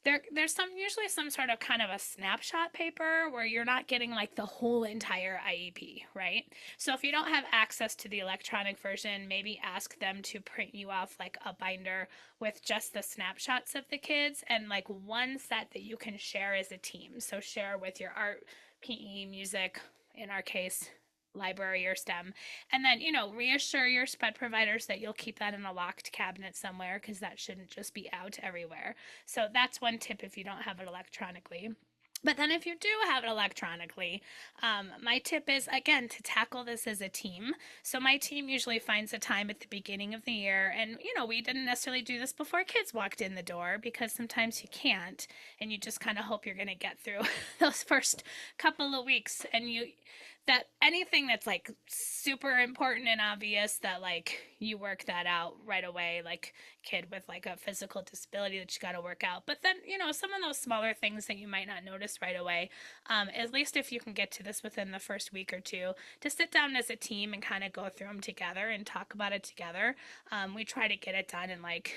there's usually some sort of kind of a snapshot paper where you're not getting like the whole entire IEP, right? So if you don't have access to the electronic version, maybe ask them to print you off like a binder with just the snapshots of the kids and like one set that you can share as a team. So share with your art, PE, music, in our case, library or STEM. And then, reassure your SPED providers that you'll keep that in a locked cabinet somewhere because that shouldn't just be out everywhere. So that's one tip if you don't have it electronically. But then, if you do have it electronically, my tip is again to tackle this as a team. So, my team usually finds a time at the beginning of the year, and we didn't necessarily do this before kids walked in the door because sometimes you can't, and you just kind of hope you're going to get through those first couple of weeks. And that anything that's like super important and obvious, that like you work that out right away, like kid with like a physical disability that you got to work out. But then, some of those smaller things that you might not notice right away, at least if you can get to this within the first week or two, to sit down as a team and kind of go through them together and talk about it together. We try to get it done in like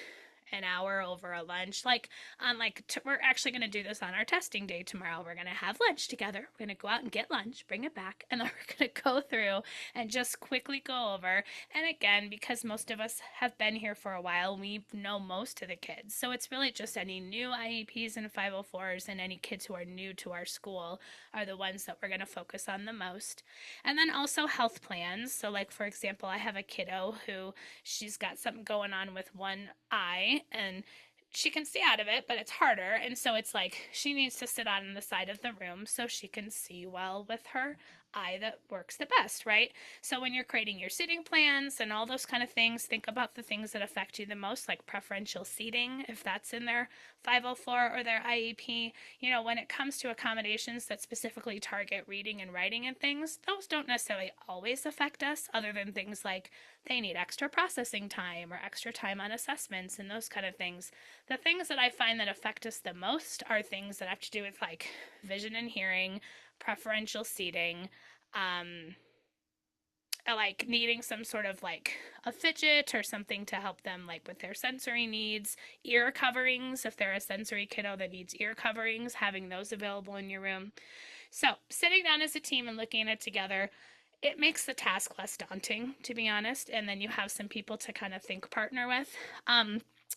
an hour over a lunch. Like on we're actually going to do this on our testing day tomorrow. We're going to have lunch together. We're going to go out and get lunch, bring it back, and then we're going to go through and just quickly go over. And again, because most of us have been here for a while, we know most of the kids. So it's really just any new IEPs and 504s and any kids who are new to our school are the ones that we're going to focus on the most. And then also health plans. So like for example, I have a kiddo who she's got something going on with one eye, and she can see out of it, but it's harder. And so it's like she needs to sit on the side of the room so she can see well with her eye that works the best, right? So when you're creating your sitting plans and all those kind of things, think about the things that affect you the most, like preferential seating, if that's in their 504 or their IEP. When it comes to accommodations that specifically target reading and writing and things, those don't necessarily always affect us, other than things like they need extra processing time or extra time on assessments and those kind of things. The things that I find that affect us the most are things that have to do with like vision and hearing, preferential seating, um, like needing some sort of like a fidget or something to help them like with their sensory needs, ear coverings if they're a sensory kiddo that needs ear coverings, having those available in your room. So sitting down as a team and looking at it together, it makes the task less daunting, to be honest, and then you have some people to kind of think partner with.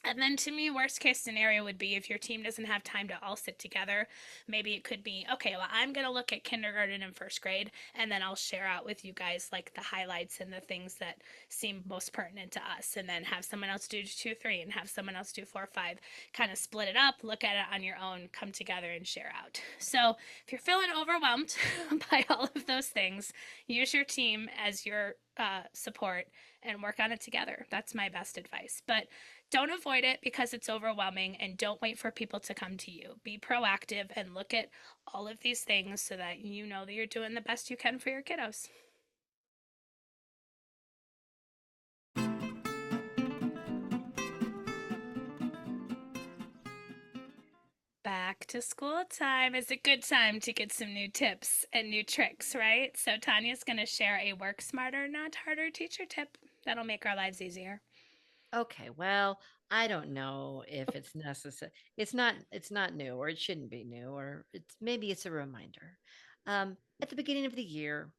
And then to me, worst case scenario would be if your team doesn't have time to all sit together. Maybe it could be, okay, well, I'm going to look at kindergarten and first grade, and then I'll share out with you guys like the highlights and the things that seem most pertinent to us. And then have someone else do 2, 3, and have someone else do 4, 5. Kind of split it up, look at it on your own, come together and share out. So if you're feeling overwhelmed by all of those things, use your team as your support and work on it together. That's my best advice. But don't avoid it because it's overwhelming, and don't wait for people to come to you. Be proactive and look at all of these things so that you know that you're doing the best you can for your kiddos. Back to school time is a good time to get some new tips and new tricks, right? So Tanya's going to share a work smarter, not harder teacher tip that'll make our lives easier. Okay, well, I don't know if it's necessary. It's not new, or it shouldn't be new, or maybe it's a reminder. At the beginning of the year,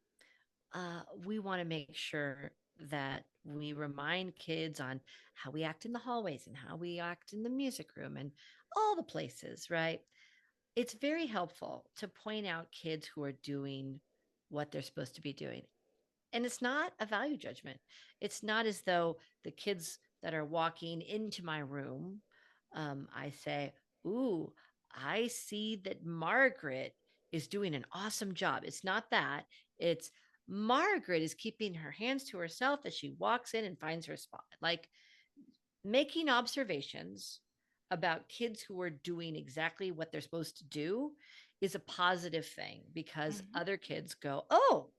we want to make sure that we remind kids on how we act in the hallways and how we act in the music room and all the places, right? It's very helpful to point out kids who are doing what they're supposed to be doing. And it's not a value judgment. It's not as though the kids that are walking into my room, I say, "Ooh, I see that Margaret is doing an awesome job." It's not that. It's Margaret is keeping her hands to herself as she walks in and finds her spot. Like making observations about kids who are doing exactly what they're supposed to do is a positive thing because Mm-hmm. other kids go, "Oh,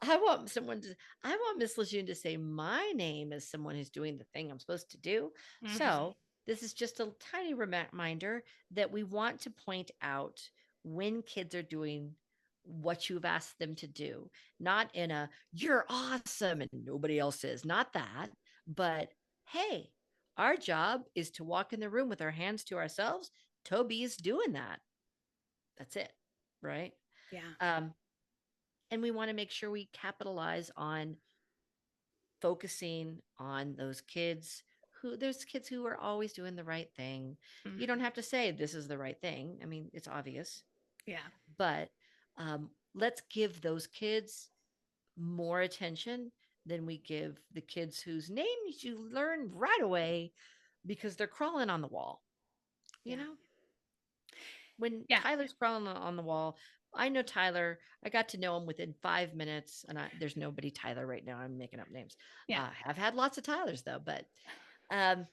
I want someone to I want Miss Lejeune to say my name as someone who's doing the thing I'm supposed to do." Mm-hmm. So, this is just a tiny reminder that we want to point out when kids are doing what you've asked them to do, not in a "you're awesome and nobody else is," not that, but "Hey, our job is to walk in the room with our hands to ourselves. Toby is doing that." That's it, right? Yeah. Um, and we want to make sure we capitalize on focusing on those kids who are always doing the right thing. You don't Mm-hmm. have to say this is the right thing. I mean, it's obvious, Yeah. but let's give those kids more attention than we give the kids whose names you learn right away because they're crawling on the wall. You Yeah. know, when Yeah. Tyler's crawling on the wall, I know Tyler. I got to know him within 5 minutes, and there's nobody Tyler right now. I'm making up names. Yeah. I've had lots of Tylers though, but um,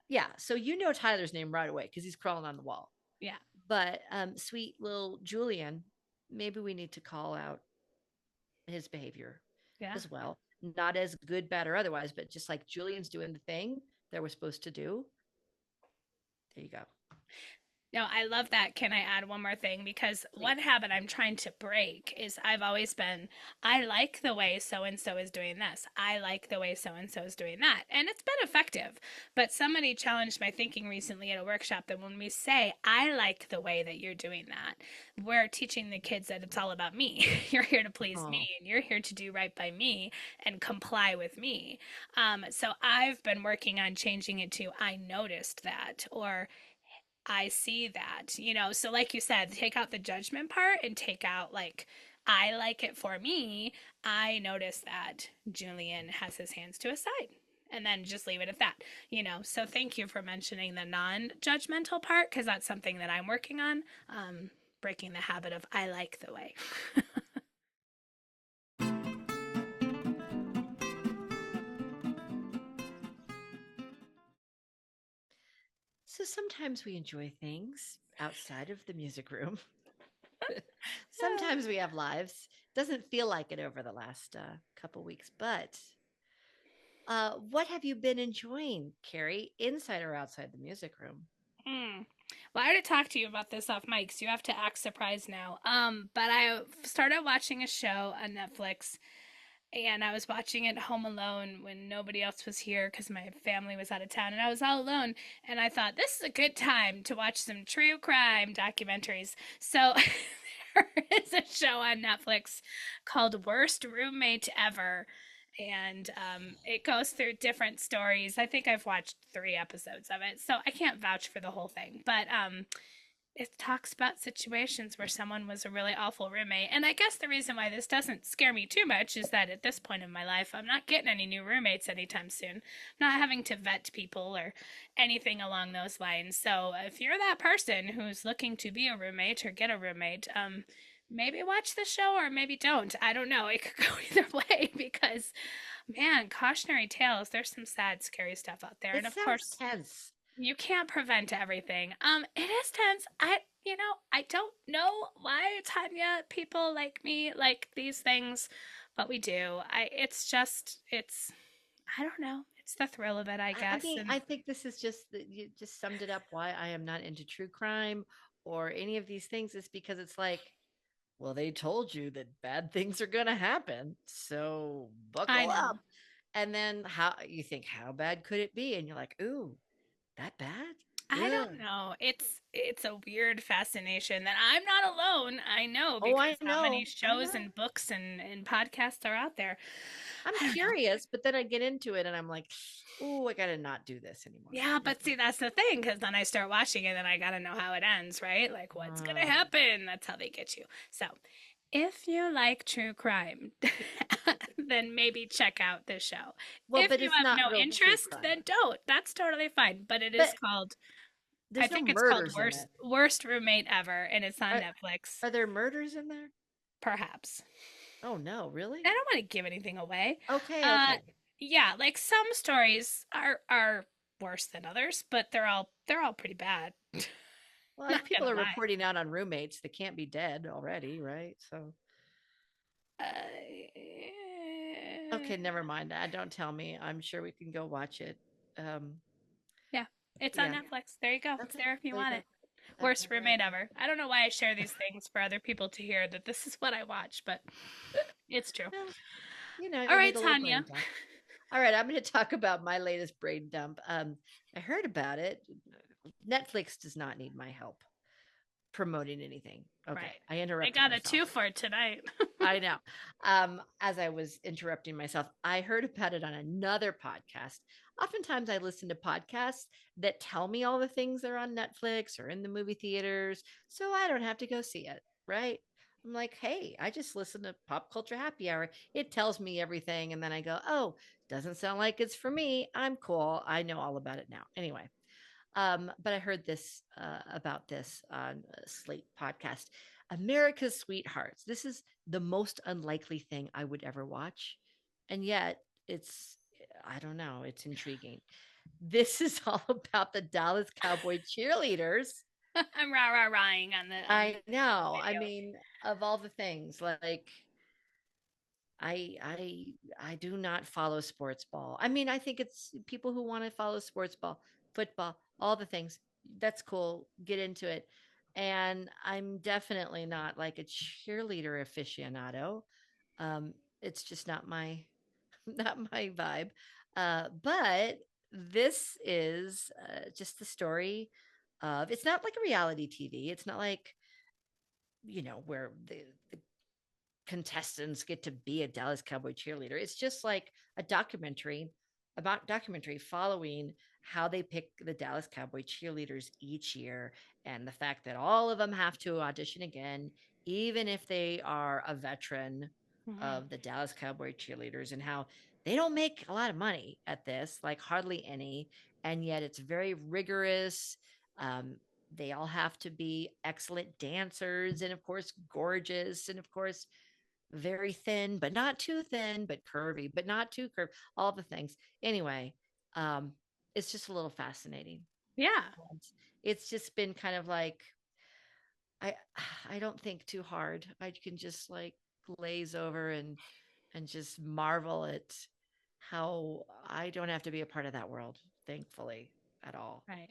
yeah. So you know Tyler's name right away because he's crawling on the wall. Yeah. But sweet little Julian, maybe we need to call out. his behavior Yeah. as well. Not as good, bad, or otherwise, but just like Julian's doing the thing that we're supposed to do. There you go. No, I love that. Can I add one more thing? Because Please. one habit I'm trying to break is I've always been, I like the way so and so is doing this. I like the way so and so is doing that. And it's been effective. But somebody challenged my thinking recently at a workshop that when we say, I like the way that you're doing that, we're teaching the kids that it's all about me. You're here to please me Oh, and you're here to do right by me and comply with me. So I've been working on changing it to, I noticed that, or I see that, So, like you said, take out the judgment part and take out, like, I like it for me. I notice that Julian has his hands to his side. And then just leave it at that. So, thank you for mentioning the non judgmental part because that's something that I'm working on. Breaking the habit of I like the way. so sometimes we enjoy things outside of the music room. Sometimes we have lives. Doesn't feel like it over the last couple weeks, but what have you been enjoying, Carrie, inside or outside the music room? Hmm. Well, I already talked to you about this off mic, so you have to act surprised now. But I started watching a show on Netflix and I was watching it home alone when nobody else was here because my family was out of town and I was all alone. And I thought this is a good time to watch some true crime documentaries. So there is a show on Netflix called Worst Roommate Ever. And it goes through different stories. I think I've watched 3 episodes of it, so I can't vouch for the whole thing. But it talks about situations where someone was a really awful roommate. And I guess the reason why this doesn't scare me too much is that at this point in my life, I'm not getting any new roommates anytime soon. I'm not having to vet people or anything along those lines. So if you're that person who's looking to be a roommate or get a roommate, maybe watch the show or maybe don't. I don't know. It could go either way because, man, cautionary tales, there's some sad, scary stuff out there. It And of sounds course, tense. you can't prevent everything. It is tense. I don't know why, Tanya, people like me like these things, but we do. I don't know. It's the thrill of it, I I guess. mean, And I think this is just you just summed it up why I am not into true crime or any of these things is because it's like, well, they told you that bad things are going to happen. So I buckle up. know. And then how you think, how bad could it be? And you're like, ooh, that bad? I Ugh. don't know. It's a weird fascination that I'm not alone. I know Oh, I because how many know. I shows know. and books and podcasts are out there. I'm I don't know. curious, but then I get into it and I'm like, ooh, I got to not do this anymore. Yeah, but see, that's the thing, because then I start watching it and I gotta know how it ends, right? Like, what's gonna Uh, happen? That's how they get you. So, if you like true crime, then maybe check out this show. well, If but you it's have not no real true interest, crime. then don't. That's totally fine. But it is But called, I there's no think it's called murders in Worst it. Worst Roommate Ever, and it's on Are, Netflix. are there murders in there? Perhaps. Oh, no, I really? don't want to give anything away. Okay, Uh, okay. yeah, like some stories are worse than others, but they're all pretty bad. Well, if Not people gonna are lie. reporting out on roommates, they can't be dead already, right? So, Uh, okay, never mind. Don't tell me. I'm sure we can go watch it. Um, yeah, it's on yeah. Netflix. There you go. It's Okay, there if you there you want go. it. All Worst right. roommate ever. I don't know why I share these things for other people to hear that this is what I watch, but it's true. Well, All you right, need a little Tanya. brain dump. All right, I'm going to talk about my latest brain dump. I heard about it. Netflix does not need my help promoting anything. Okay, Right. I I interrupted got a myself. two for tonight. I know. As I was interrupting myself, I heard about it on another podcast. Oftentimes, I listen to podcasts that tell me all the things that are on Netflix or in the movie theaters, so I don't have to go see it, right? I'm like, hey, I just listen to Pop Culture Happy Hour. It tells me everything. And then I go, oh, doesn't sound like it's for me. I'm cool. I know all about it now. Anyway, but I heard this about this on a Slate podcast. America's Sweethearts. This is the most unlikely thing I would ever watch, and yet it's I don't know. It's intriguing. This is all about the Dallas Cowboy cheerleaders. I'm rah rah rahing on the I know. I video. mean, of all the things, like I do not follow sports ball. I mean, I think it's people who want to follow sports ball, football, all the things. That's cool. Get into it. And I'm definitely not like a cheerleader aficionado. Um, it's just not my not my vibe. But this is just the story of. It's not like a reality TV. It's not like where the contestants get to be a Dallas Cowboy cheerleader. It's just like a documentary following how they pick the Dallas Cowboy cheerleaders each year and the fact that all of them have to audition again, even if they are a veteran Mm-hmm. of the Dallas Cowboy cheerleaders, and how they don't make a lot of money at this, like hardly any, and yet it's very rigorous. Um, they all have to be excellent dancers and, of course, gorgeous and, of course, very thin, but not too thin, but curvy, but not too curvy, all the things. Anyway, um, it's just a little fascinating. Yeah. And it's just been kind of like I I don't think too hard. I can just like glaze over and just marvel at how I don't have to be a part of that world, thankfully, at all. Right.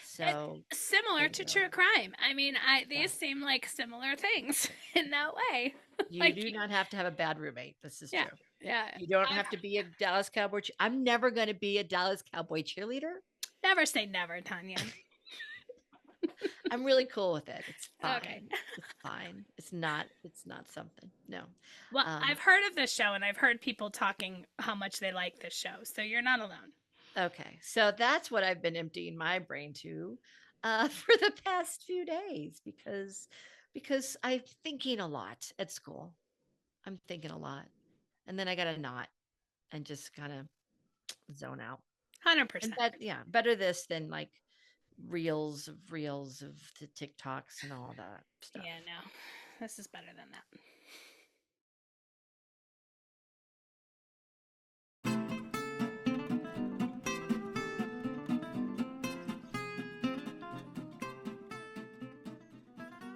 So Similar there you to go. true crime. I mean, I Yeah. these seem like similar things in that way. You Like, do not have to have a bad roommate. This is yeah, true. yeah. You don't I have to be a Dallas Cowboy. I'm never going to be a Dallas Cowboy cheerleader. never say never, Tanya. I'm really cool with it. It's Okay. fine. It's fine. It's not something. No. Well, Um I've heard of this show and I've heard people talking how much they like this show, so you're not alone. okay. So that's what I've been emptying my brain to for the past few days because I'm thinking a lot at school. I'm thinking a lot. And then I got to not and just kind of zone out. And 100%. better this than like reels of the TikToks and all that stuff. Yeah, no. This is better than that.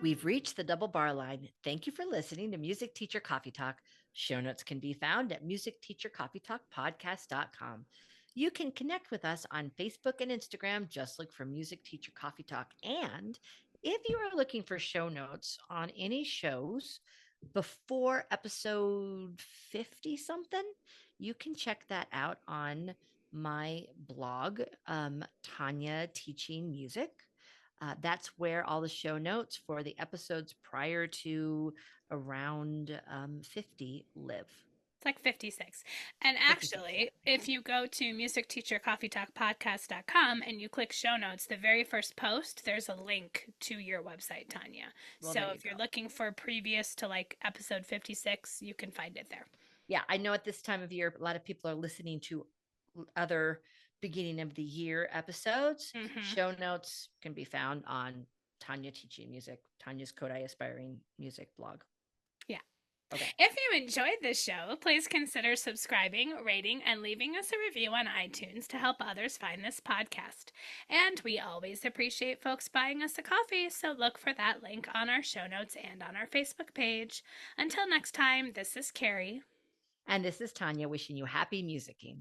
We've reached the double bar line. Thank you for listening to Music Teacher Coffee Talk. Show notes can be found at musicteachercoffeetalkpodcast.com. You can connect with us on Facebook and Instagram. Just look for Music Teacher Coffee Talk. And if you are looking for show notes on any shows before episode 50 something, you can check that out on my blog, Tanya Teaching Music. That's where all the show notes for the episodes prior to around 50 live. It's like 56. And 56, yeah. actually, if you go to musicteachercoffeetalkpodcast.com and you click show notes, the very first post, there's a link to your website, Tanya. Well, So there you if go. you're looking for previous to like episode 56, you can find it there. Yeah, I know at this time of year, a lot of people are listening to other beginning of the year episodes. Mm-hmm. Show notes can be found on Tanya Teaching Music, Tanya's Kodai Aspiring Music blog. Yeah. Okay. If you enjoyed this show, please consider subscribing, rating, and leaving us a review on iTunes to help others find this podcast. And we always appreciate folks buying us a coffee, so look for that link on our show notes and on our Facebook page. Until next time, this is Carrie. And this is Tanya wishing you happy musicking.